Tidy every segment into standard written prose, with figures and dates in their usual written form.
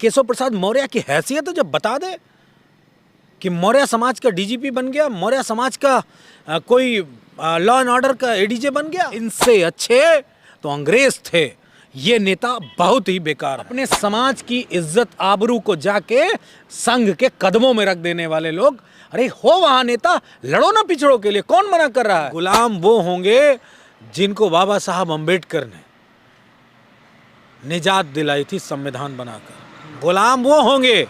केशव प्रसाद मौर्य की हैसियत है जब बता दे कि मौर्य समाज का डीजीपी बन गया, मौर्य समाज का कोई लॉ एंड ऑर्डर का एडीजे बन गया। इनसे अच्छे तो अंग्रेज थे। ये नेता बहुत ही बेकार, अपने समाज की इज्जत आबरू को जाके संघ के कदमों में रख देने वाले लोग। अरे हो वहां नेता, लड़ो ना पिछड़ों के लिए, कौन मना कर रहा है। गुलाम वो होंगे जिनको बाबा साहब अम्बेडकर ने निजात दिलाई थी संविधान बनाकर। गुलाम वो होंगे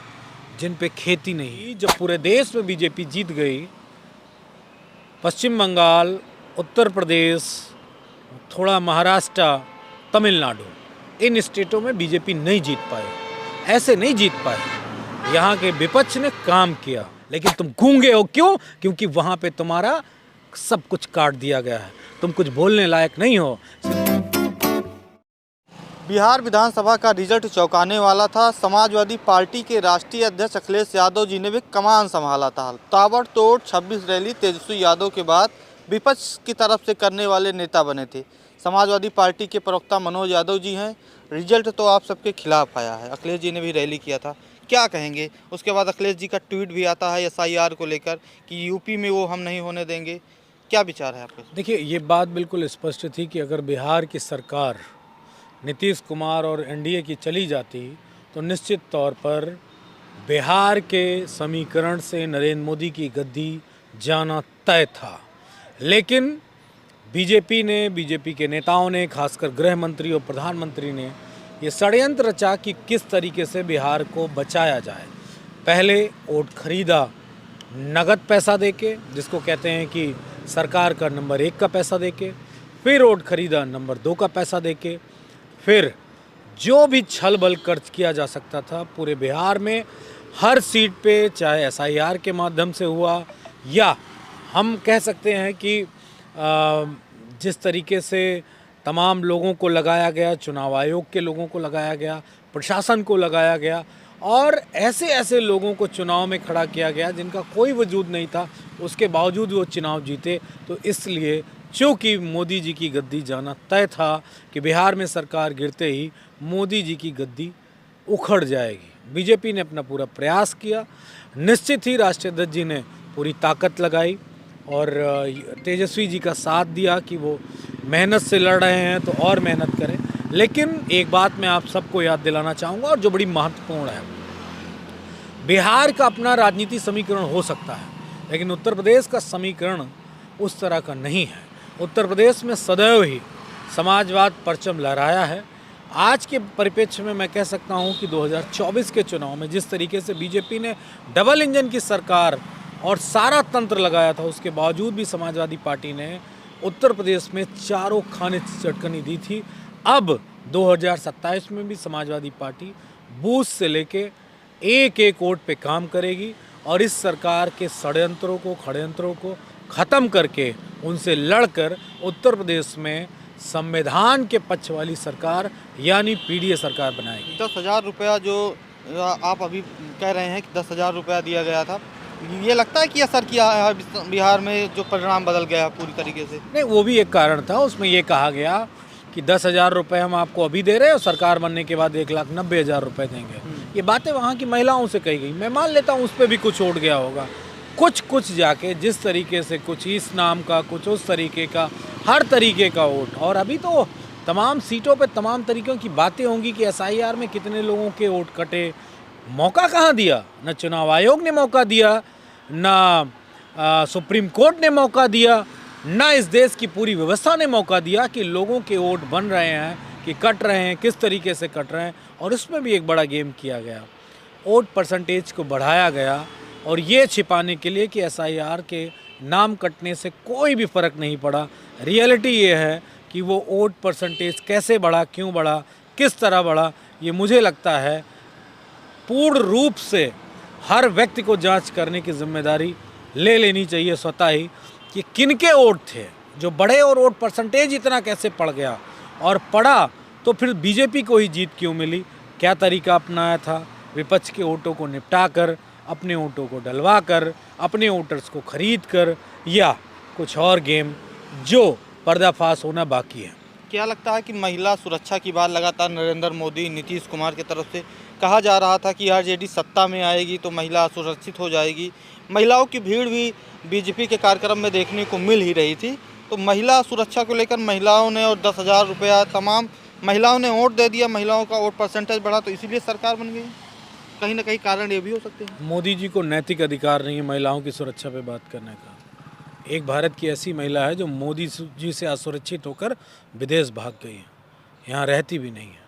जिन पे खेती नहीं। जब पूरे देश में बीजेपी जीत गई, पश्चिम बंगाल, उत्तर प्रदेश, थोड़ा महाराष्ट्र, तमिलनाडु, इन स्टेटों में बीजेपी नहीं जीत पाई। ऐसे नहीं जीत पाए। यहाँ के विपक्ष ने काम किया, लेकिन तुम गूंगे हो क्यों? क्योंकि वहाँ पे तुम्हारा सब कुछ काट दिया गया है, तुम कुछ बोलने लायक नहीं हो। बिहार विधानसभा का रिजल्ट चौंकाने वाला था। समाजवादी पार्टी के राष्ट्रीय अध्यक्ष अखिलेश यादव जी ने भी कमान संभाला था। ताबड़तोड़ 26 रैली तेजस्वी यादव के बाद विपक्ष की तरफ से करने वाले नेता बने थे। समाजवादी पार्टी के प्रवक्ता मनोज यादव जी हैं। रिजल्ट तो आप सबके खिलाफ आया है। अखिलेश जी ने भी रैली किया था, क्या कहेंगे? उसके बाद अखिलेश जी का ट्वीट भी आता है SIR को लेकर कि यूपी में वो हम नहीं होने देंगे। क्या विचार है आपके? देखिए, ये बात बिल्कुल स्पष्ट थी कि अगर बिहार की सरकार नीतीश कुमार और NDA की चली जाती तो निश्चित तौर पर बिहार के समीकरण से नरेंद्र मोदी की गद्दी जाना तय था। लेकिन बीजेपी के नेताओं ने, खासकर गृह मंत्री और प्रधानमंत्री ने ये षड्यंत्र रचा कि किस तरीके से बिहार को बचाया जाए। पहले वोट खरीदा नगद पैसा देके, जिसको कहते हैं कि सरकार का नंबर 1 का पैसा देके, फिर वोट खरीदा नंबर 2 का पैसा देके, फिर जो भी छल बल खर्च किया जा सकता था पूरे बिहार में हर सीट पे, चाहे SIR के माध्यम से हुआ या हम कह सकते हैं कि जिस तरीके से तमाम लोगों को लगाया गया, चुनाव आयोग के लोगों को लगाया गया, प्रशासन को लगाया गया और ऐसे ऐसे लोगों को चुनाव में खड़ा किया गया जिनका कोई वजूद नहीं था, उसके बावजूद वो चुनाव जीते। तो इसलिए चूँकि मोदी जी की गद्दी जाना तय था कि बिहार में सरकार गिरते ही मोदी जी की गद्दी उखड़ जाएगी। बीजेपी ने अपना पूरा प्रयास किया। निश्चित ही राष्ट्रीय अध्यक्ष जी ने पूरी ताकत लगाई और तेजस्वी जी का साथ दिया कि वो मेहनत से लड़ रहे हैं तो और मेहनत करें। लेकिन एक बात मैं आप सबको याद दिलाना चाहूँगा और जो बड़ी महत्वपूर्ण है, बिहार का अपना राजनीति समीकरण हो सकता है, लेकिन उत्तर प्रदेश का समीकरण उस तरह का नहीं है। उत्तर प्रदेश में सदैव ही समाजवाद परचम लहराया है। आज के परिप्रेक्ष्य में मैं कह सकता हूं कि 2024 के चुनाव में जिस तरीके से बीजेपी ने डबल इंजन की सरकार और सारा तंत्र लगाया था, उसके बावजूद भी समाजवादी पार्टी ने उत्तर प्रदेश में चारों खाने चटकनी दी थी। अब 2027 में भी समाजवादी पार्टी बूथ से लेके एक एक वोट पे काम करेगी और इस सरकार के षड्यंत्रों को, खड़यंत्रों को ख़त्म करके उनसे लड़कर उत्तर प्रदेश में संविधान के पक्ष वाली सरकार यानी PDA सरकार बनाएगी। 10,000 रुपया जो आप अभी कह रहे हैं कि 10,000 रुपया दिया गया था, ये लगता है कि असर किया है बिहार में, जो परिणाम बदल गया है पूरी तरीके से? नहीं, वो भी एक कारण था। उसमें ये कहा गया कि 10,000 रुपये हम आपको अभी दे रहे हैं और सरकार बनने के बाद 1,90,000 रुपये देंगे। ये बातें वहाँ की महिलाओं से कही गई। मैं मान लेता हूँ उस पर भी कुछ उठ गया होगा, कुछ जाके जिस तरीके से कुछ इस नाम का, कुछ उस तरीके का, हर तरीके का वोट। और अभी तो तमाम सीटों पे तमाम तरीक़ों की बातें होंगी कि SIR में कितने लोगों के वोट कटे। मौका कहाँ दिया? न चुनाव आयोग ने मौका दिया, न सुप्रीम कोर्ट ने मौका दिया, न इस देश की पूरी व्यवस्था ने मौका दिया कि लोगों के वोट बन रहे हैं कि कट रहे हैं, किस तरीके से कट रहे हैं। और उसमें भी एक बड़ा गेम किया गया, वोट परसेंटेज को बढ़ाया गया और ये छिपाने के लिए कि SIR के नाम कटने से कोई भी फ़र्क नहीं पड़ा। रियलिटी ये है कि वो वोट परसेंटेज कैसे बढ़ा, क्यों बढ़ा, किस तरह बढ़ा, ये मुझे लगता है पूर्ण रूप से हर व्यक्ति को जांच करने की जिम्मेदारी ले लेनी चाहिए स्वतः ही कि किनके वोट थे जो बढ़े और वोट परसेंटेज इतना कैसे पड़ गया, और पड़ा तो फिर बीजेपी को ही जीत क्यों मिली, क्या तरीका अपनाया था विपक्ष के वोटों को निपटा कर, अपने वोटों को डलवा कर, अपने वोटर्स को खरीद कर, या कुछ और गेम जो पर्दाफाश होना बाकी है। क्या लगता है कि महिला सुरक्षा की बात लगातार नरेंद्र मोदी, नीतीश कुमार की तरफ से कहा जा रहा था कि आरजेडी सत्ता में आएगी तो महिला सुरक्षित हो जाएगी। महिलाओं की भीड़ भी बीजेपी के कार्यक्रम में देखने को मिल ही रही थी। तो महिला सुरक्षा को लेकर महिलाओं ने और 10,000 रुपया तमाम महिलाओं ने वोट दे दिया, महिलाओं का वोट परसेंटेज बढ़ा, तो इसीलिए सरकार बन गई। कहीं ना कहीं कारण ये भी हो सकते हैं। मोदी जी को नैतिक अधिकार नहीं है महिलाओं की सुरक्षा पे बात करने का। एक भारत की ऐसी महिला है जो मोदी जी से असुरक्षित होकर विदेश भाग गई है, यहाँ रहती भी नहीं है।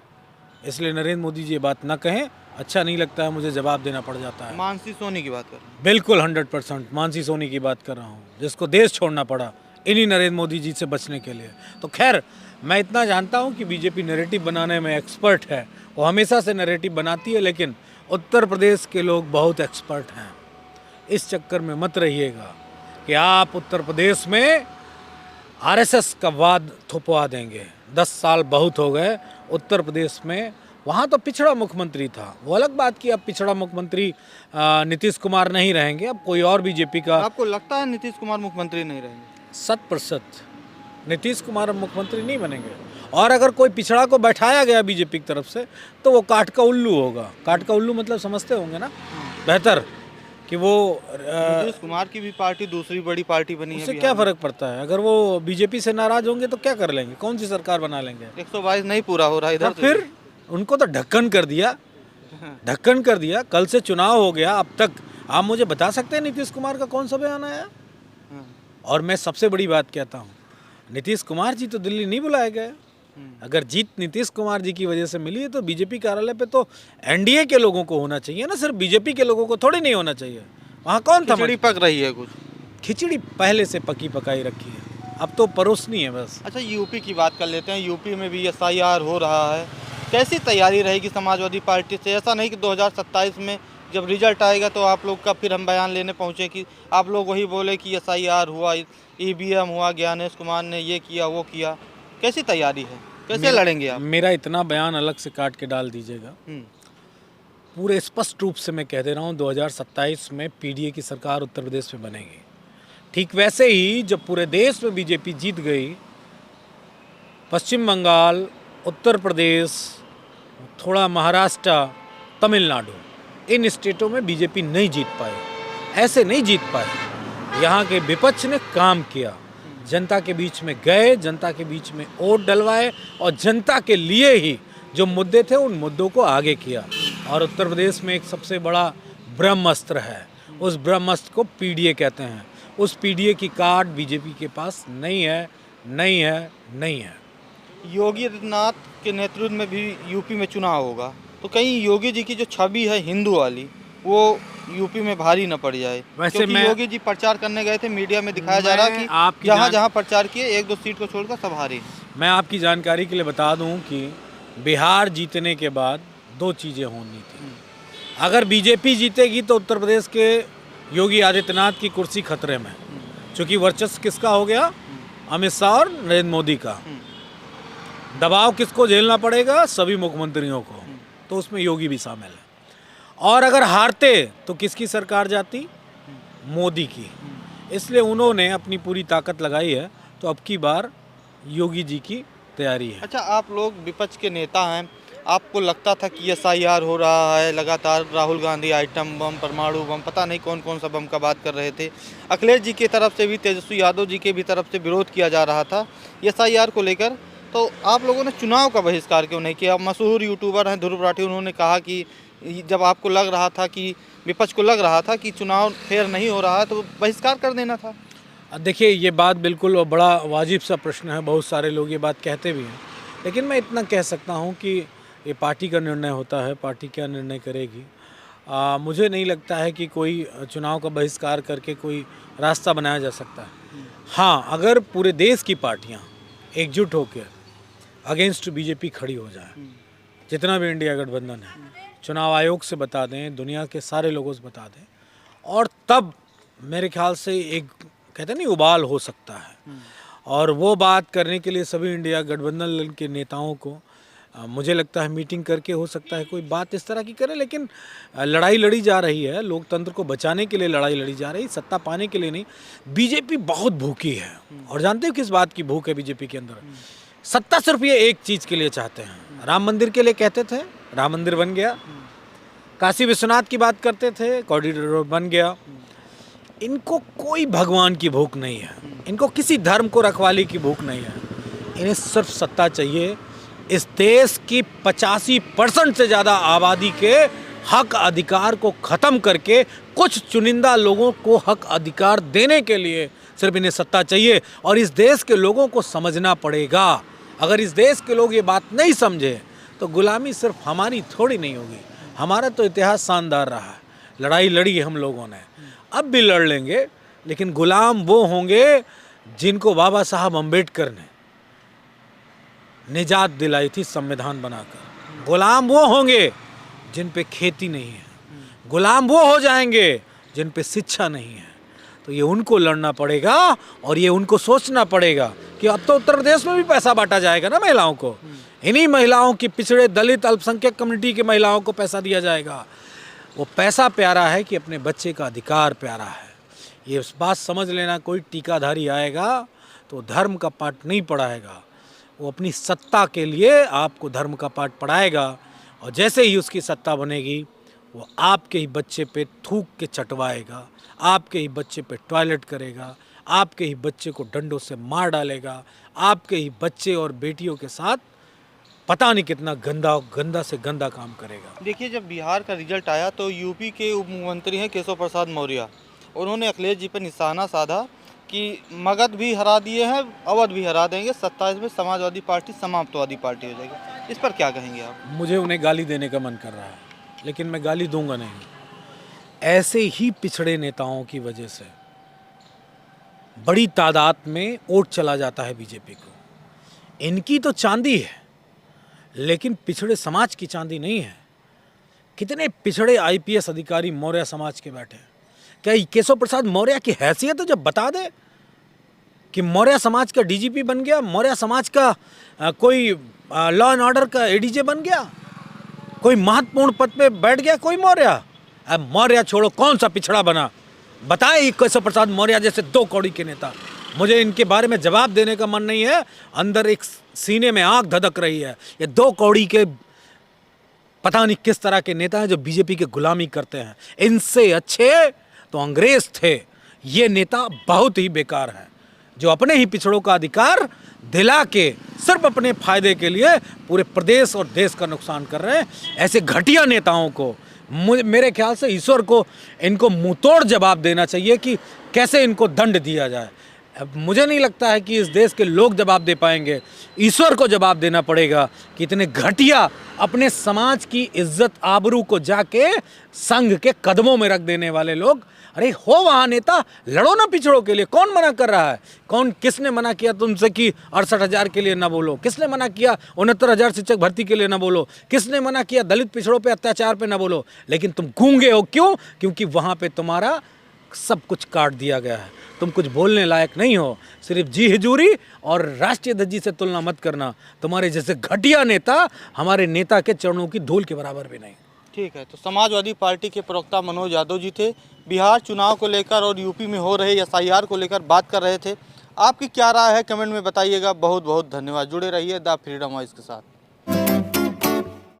इसलिए नरेंद्र मोदी जी ये बात ना कहें, अच्छा नहीं लगता है, मुझे जवाब देना पड़ जाता है। मानसी सोनी की बात कर रहे हैं। बिल्कुल 100% मानसी सोनी की बात कर रहा हूँ, जिसको देश छोड़ना पड़ा इन्हीं नरेंद्र मोदी जी से बचने के लिए। तो खैर, मैं इतना जानता हूँ कि बीजेपी नैरेटिव बनाने में एक्सपर्ट है, वो हमेशा से नैरेटिव बनाती है, लेकिन उत्तर प्रदेश के लोग बहुत एक्सपर्ट हैं। इस चक्कर में मत रहिएगा कि आप उत्तर प्रदेश में आरएसएस का वाद थोपवा देंगे। 10 साल बहुत हो गए उत्तर प्रदेश में, वहाँ तो पिछड़ा मुख्यमंत्री था, वो अलग बात की अब पिछड़ा मुख्यमंत्री नीतीश कुमार नहीं रहेंगे, अब कोई और बीजेपी का। आपको लगता है नीतीश कुमार मुख्यमंत्री नहीं रहेंगे? 100% नीतीश कुमार अब मुख्यमंत्री नहीं बनेंगे। और अगर कोई पिछड़ा को बैठाया गया बीजेपी की तरफ से तो वो काट का उल्लू होगा। काट का उल्लू मतलब समझते होंगे ना बेहतर, कि वो नीतीश कुमार की भी पार्टी दूसरी बड़ी पार्टी बनी है। उससे क्या फर्क पड़ता है? अगर वो बीजेपी से नाराज होंगे तो क्या कर लेंगे, कौन सी सरकार बना लेंगे? 122 नहीं पूरा हो रहा इधर। तो फिर उनको तो ढक्कन कर दिया, ढक्कन कर दिया। कल से चुनाव हो गया, अब तक आप मुझे बता सकते हैं नीतीश कुमार का कौन सा बयान आया? और मैं सबसे बड़ी बात कहता हूँ, नीतीश कुमार जी तो दिल्ली नहीं बुलाए गए। अगर जीत नीतीश कुमार जी की वजह से मिली है तो बीजेपी कार्यालय पे तो एनडीए के लोगों को होना चाहिए ना, सिर्फ बीजेपी के लोगों को थोड़ी नहीं होना चाहिए। वहाँ कौन था? खिचड़ी पक रही है कुछ। खिचड़ी पहले से पकी पकाई रखी है, अब तो परोसनी है बस। अच्छा, यूपी की बात कर लेते हैं। यूपी में भी एसआईआर हो रहा है, कैसी तैयारी रहेगी समाजवादी पार्टी से? ऐसा नहीं कि 2027 में जब रिजल्ट आएगा तो आप लोग का फिर हम बयान लेने पहुँचे कि आप लोग वही बोले कि एसआईआर हुआ, ईवीएम हुआ, ज्ञानेश कुमार ने ये किया वो किया। कैसी तैयारी है, कैसे लड़ेंगे आप? मेरा इतना बयान अलग से काट के डाल दीजिएगा। पूरे स्पष्ट रूप से मैं कह दे रहा हूँ, 2027 में पीडीए की सरकार उत्तर प्रदेश में बनेगी। ठीक वैसे ही जब पूरे देश में बीजेपी जीत गई, पश्चिम बंगाल, उत्तर प्रदेश, थोड़ा महाराष्ट्र, तमिलनाडु, इन स्टेटों में बीजेपी नहीं जीत पाई। ऐसे नहीं जीत पाई, यहाँ के विपक्ष ने काम किया, जनता के बीच में गए, जनता के बीच में वोट डलवाए और जनता के लिए ही जो मुद्दे थे उन मुद्दों को आगे किया। और उत्तर प्रदेश में एक सबसे बड़ा ब्रह्मास्त्र है, उस ब्रह्मास्त्र को पीडीए कहते हैं। उस पीडीए की कार्ड बीजेपी के पास नहीं है, नहीं है, नहीं है। योगी आदित्यनाथ के नेतृत्व में भी यूपी में चुनाव होगा, तो कहीं योगी जी की जो छवि है हिंदू वाली, वो यूपी में भारी न पड़ जाए। वैसे क्योंकि मैं योगी जी प्रचार करने गए थे, मीडिया में दिखाया जा रहा है कि जहाँ जहाँ प्रचार किए 1-2 सीट को छोड़कर सब हारे। मैं आपकी जानकारी के लिए बता दूं कि बिहार जीतने के बाद 2 चीज़ें होनी थी। अगर बीजेपी जीतेगी तो उत्तर प्रदेश के योगी आदित्यनाथ की कुर्सी खतरे में, क्योंकि वर्चस्व किसका हो गया? अमित शाह और नरेंद्र मोदी का। दबाव किसको झेलना पड़ेगा? सभी मुख्यमंत्रियों को, तो उसमें योगी भी शामिल है। और अगर हारते तो किसकी सरकार जाती? मोदी की। इसलिए उन्होंने अपनी पूरी ताकत लगाई है, तो अब की बार योगी जी की तैयारी है। अच्छा, आप लोग विपक्ष के नेता हैं, आपको लगता था कि एसआईआर हो रहा है, लगातार राहुल गांधी आइटम बम, परमाणु बम, पता नहीं कौन कौन सा बम का बात कर रहे थे। अखिलेश जी की तरफ से भी, तेजस्वी यादव जी के भी तरफ से विरोध किया जा रहा था एसआईआर को लेकर। तो आप लोगों ने चुनाव का बहिष्कार क्यों नहीं किया? मशहूर यूट्यूबर हैं ध्रुव राठी, उन्होंने कहा कि जब आपको लग रहा था कि विपक्ष को लग रहा था कि चुनाव फेयर नहीं हो रहा है तो बहिष्कार कर देना था। देखिए, ये बात बिल्कुल बड़ा वाजिब सा प्रश्न है, बहुत सारे लोग ये बात कहते भी हैं, लेकिन मैं इतना कह सकता हूँ कि ये पार्टी का निर्णय होता है, पार्टी क्या निर्णय करेगी। मुझे नहीं लगता है कि कोई चुनाव का बहिष्कार करके कोई रास्ता बनाया जा सकता है। हाँ, अगर पूरे देश की पार्टियाँ एकजुट होकर अगेंस्ट बीजेपी खड़ी हो जाए, जितना भी इंडिया गठबंधन है, चुनाव आयोग से बता दें, दुनिया के सारे लोगों से बता दें, और तब मेरे ख्याल से एक कहते नहीं उबाल हो सकता है। और वो बात करने के लिए सभी इंडिया गठबंधन के नेताओं को मुझे लगता है मीटिंग करके हो सकता है कोई बात इस तरह की करे। लेकिन लड़ाई लड़ी जा रही है, लोकतंत्र को बचाने के लिए लड़ाई लड़ी जा रही, सत्ता पाने के लिए नहीं। बीजेपी बहुत भूखी है, और जानते हो किस बात की भूख है बीजेपी के अंदर? सत्ता सिर्फ ये एक चीज़ के लिए चाहते हैं। राम मंदिर के लिए कहते थे, राम मंदिर बन गया, काशी विश्वनाथ की बात करते थे, कॉरिडोर रोड बन गया। इनको कोई भगवान की भूख नहीं है, इनको किसी धर्म को रखवाली की भूख नहीं है, इन्हें सिर्फ सत्ता चाहिए। इस देश की 85% से ज़्यादा आबादी के हक अधिकार को ख़त्म करके कुछ चुनिंदा लोगों को हक अधिकार देने के लिए सिर्फ इन्हें सत्ता चाहिए। और इस देश के लोगों को समझना पड़ेगा, अगर इस देश के लोग ये बात नहीं समझे तो गुलामी सिर्फ हमारी थोड़ी नहीं होगी। हमारा तो इतिहास शानदार रहा है, लड़ाई लड़ी हम लोगों ने, अब भी लड़ लेंगे, लेकिन गुलाम वो होंगे जिनको बाबा साहब अम्बेडकर ने निजात दिलाई थी संविधान बनाकर। गुलाम वो होंगे जिन पे खेती नहीं है, गुलाम वो हो जाएंगे जिन पे शिक्षा नहीं है। तो ये उनको लड़ना पड़ेगा और ये उनको सोचना पड़ेगा कि अब तो उत्तर प्रदेश में भी पैसा बांटा जाएगा ना महिलाओं को, इन्हीं महिलाओं की, पिछड़े दलित अल्पसंख्यक कम्युनिटी की महिलाओं को पैसा दिया जाएगा। वो पैसा प्यारा है कि अपने बच्चे का अधिकार प्यारा है। ये बात समझ लेना, कोई टीकाधारी आएगा तो धर्म का पाठ नहीं पढ़ाएगा, वो अपनी सत्ता के लिए आपको धर्म का पाठ पढ़ाएगा। और जैसे ही उसकी सत्ता बनेगी वो आपके ही बच्चे पे थूक के चटवाएगा, आपके ही बच्चे पे टॉयलेट करेगा, आपके ही बच्चे को डंडों से मार डालेगा, आपके ही बच्चे और बेटियों के साथ पता नहीं कितना गंदा से गंदा काम करेगा। देखिए, जब बिहार का रिजल्ट आया तो यूपी के उप मुख्यमंत्री हैं केशव प्रसाद मौर्य, उन्होंने अखिलेश जी पर निशाना साधा कि मगध भी हरा दिए हैं, अवध भी हरा देंगे, 27 में समाजवादी पार्टी समाप्तवादी पार्टी हो जाएगी। इस पर क्या कहेंगे आप? मुझे उन्हें गाली देने का मन कर रहा है, लेकिन मैं गाली दूंगा नहीं। ऐसे ही पिछड़े नेताओं की वजह से बड़ी तादाद में वोट चला जाता है बीजेपी को। इनकी तो चांदी है, लेकिन पिछड़े समाज की चांदी नहीं है। कितने पिछड़े आईपीएस अधिकारी मौर्य समाज के बैठे हैं। क्या केशव प्रसाद मौर्य की हैसियत तो जब बता दे कि मौर्य समाज का डीजीपी बन गया, मौर्य समाज का कोई लॉ एंड ऑर्डर का एडीजे बन गया, कोई महत्वपूर्ण पद पे बैठ गया कोई मौर्य। अब मौर्य छोड़ो, कौन सा पिछड़ा बना बताए ये केशव प्रसाद मौर्य जैसे 2 कौड़ी के नेता। मुझे इनके बारे में जवाब देने का मन नहीं है, अंदर एक सीने में आग धधक रही है। ये 2 कौड़ी के पता नहीं किस तरह के नेता हैं जो बीजेपी के गुलामी करते हैं। इनसे अच्छे तो अंग्रेज थे। ये नेता बहुत ही बेकार हैं, जो अपने ही पिछड़ों का अधिकार दिला के सिर्फ अपने फायदे के लिए पूरे प्रदेश और देश का नुकसान कर रहे हैं। ऐसे घटिया नेताओं को मेरे ख्याल से ईश्वर को इनको मुंहतोड़ जवाब देना चाहिए कि कैसे इनको दंड दिया जाए। अब मुझे नहीं लगता है कि इस देश के लोग जवाब दे पाएंगे, ईश्वर को जवाब देना पड़ेगा कि इतने घटिया अपने समाज की इज्जत आबरू को जाके संघ के कदमों में रख देने वाले लोग। अरे हो वहाँ नेता, लड़ो ना पिछड़ों के लिए। कौन मना कर रहा है? किसने मना किया तुमसे कि 68,000 के लिए ना बोलो? किसने मना किया 69,000 शिक्षक भर्ती के लिए ना बोलो? किसने मना किया दलित पिछड़ों पे अत्याचार पे ना बोलो? लेकिन तुम गूंगे हो, क्यों? क्योंकि वहाँ पे तुम्हारा सब कुछ काट दिया गया है, तुम कुछ बोलने लायक नहीं हो। सिर्फ जी हुजूरी और राष्ट्रीय ध्वज से तुलना मत करना। तुम्हारे जैसे घटिया नेता हमारे नेता के चरणों की धूल के बराबर भी नहीं। ठीक है, तो समाजवादी पार्टी के प्रवक्ता मनोज यादव जी थे, बिहार चुनाव को लेकर और यूपी में हो रहे एसआईआर को लेकर बात कर रहे थे। आपकी क्या राय है कमेंट में बताइएगा। बहुत बहुत धन्यवाद। जुड़े रहिए द फ्रीडम वॉइस के साथ।